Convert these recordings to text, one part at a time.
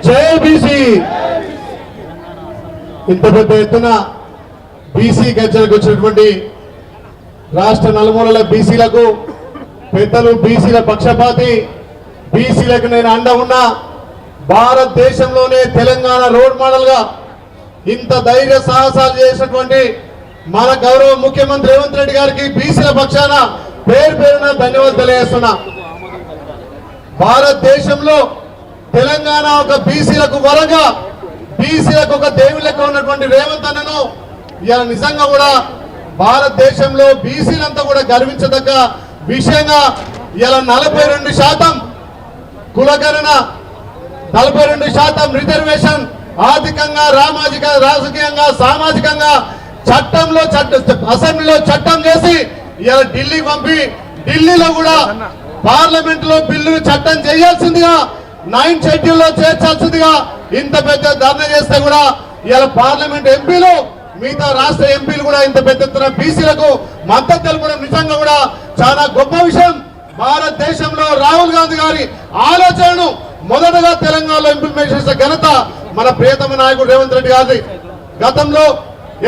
జై బీసీ. ఇంత పెద్ద ఎత్తున బీసీ గర్జనకు వచ్చినటువంటి రాష్ట్ర నలుమూలల బీసీలకు పెద్దలు, బీసీల పక్షపాతి, బీసీలకు నేను అండ ఉన్నా. భారతదేశంలోనే తెలంగాణ రోడ్ మోడల్ గా ఇంత ధైర్య సాహసాలు చేసినటువంటి మన గౌరవ ముఖ్యమంత్రి రేవంత్ రెడ్డి గారికి బీసీల పక్షాన పేరు పేరున ధన్యవాదాలు తెలియజేస్తున్నా. భారతదేశంలో తెలంగాణ ఒక బీసీలకు వరంగా, బీసీలకు ఒక దేవుళ్ళకు ఉన్నటువంటి రేవంత్ అన్నను ఇలా నిజంగా కూడా భారతదేశంలో బీసీలంతా కూడా గర్వించదగ్గ విషయంగా ఇలా 42% కులగణన, 42% రిజర్వేషన్, ఆర్థికంగా, రాజకీయంగా, సామాజికంగా చట్టంలో అసెంబ్లీలో చట్టం చేసి ఇలా ఢిల్లీకి పంపి ఢిల్లీలో కూడా పార్లమెంట్ లో బిల్లును చట్టం చేయాల్సిందిగా 9th షెడ్యూల్లో చేర్చాల్సిందిగా ఇంత పెద్ద ధర్నా చేస్తే కూడా ఇలా పార్లమెంట్ ఎంపీలు, మిగతా రాష్ట్ర ఎంపీలు కూడా ఇంత పెద్ద ఎత్తున బీసీలకు మద్దతు తెలపడం నిజంగా కూడా చాలా గొప్ప విషయం. భారతదేశంలో రాహుల్ గాంధీ గారి ఆలోచనను మొదటగా తెలంగాణలో ఇంప్లిమెంట్ చేసిన ఘనత మన ప్రియతమ నాయకుడు రేవంత్ రెడ్డి గారి. గతంలో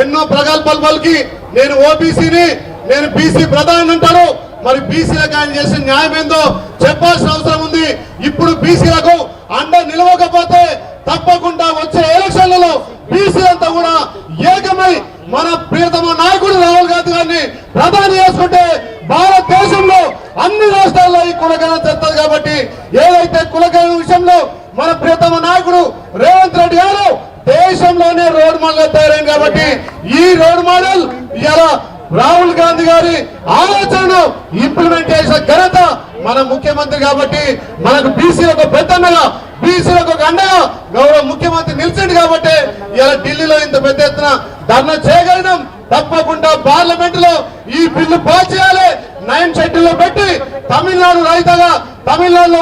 ఎన్నో ప్రగల్భాలు పలికి నేను ఓబీసీని, నేను బీసీ ప్రధాని అంటారు. మరి బీసీలకు ఆయన చేసిన న్యాయం ఏందో చెప్పాల్సిన అవసరం ఉంది. ఇప్పుడు బీసీలకు అండ నిలవకపోతే తప్పకుండా వచ్చే ఎలక్షన్లలో బీసీలంతా కూడా ఏకమై మన ప్రియతమ నాయకుడు రాహుల్ గాంధీ గారిని ప్రధాని చేసుకుంటే భారతదేశంలో అన్ని రాష్ట్రాల్లో ఈ కులగణన చేస్తారు. కాబట్టి ఏదైతే కులగణన విషయంలో మన ప్రియతమ నాయకుడు రేవంత్ రెడ్డి గారు దేశంలోనే రోడ్ మోడల్ తయారైంది. కాబట్టి ఈ రోడ్ మోడల్ ఇలా రాహుల్ గాంధీ గారి ఆలోచనను ఇంప్లిమెంట్ చేసిన ఘనత మన ముఖ్యమంత్రి. కాబట్టి మనకు బీసీలకు పెద్దన్నగా, బీసీలకు ఒక అండగా గౌరవ ముఖ్యమంత్రి నిలిచింది. కాబట్టి ఇలా ఢిల్లీలో ఇంత పెద్ద ఎత్తున ధర్నా చేయగలిగినాం. తప్పకుండా పార్లమెంట్ లో ఈ బిల్లు పాస్ చేయాలి. 9th షెడ్యూల్లో పెట్టి తమిళనాడు రైతుగా, తమిళనాడులో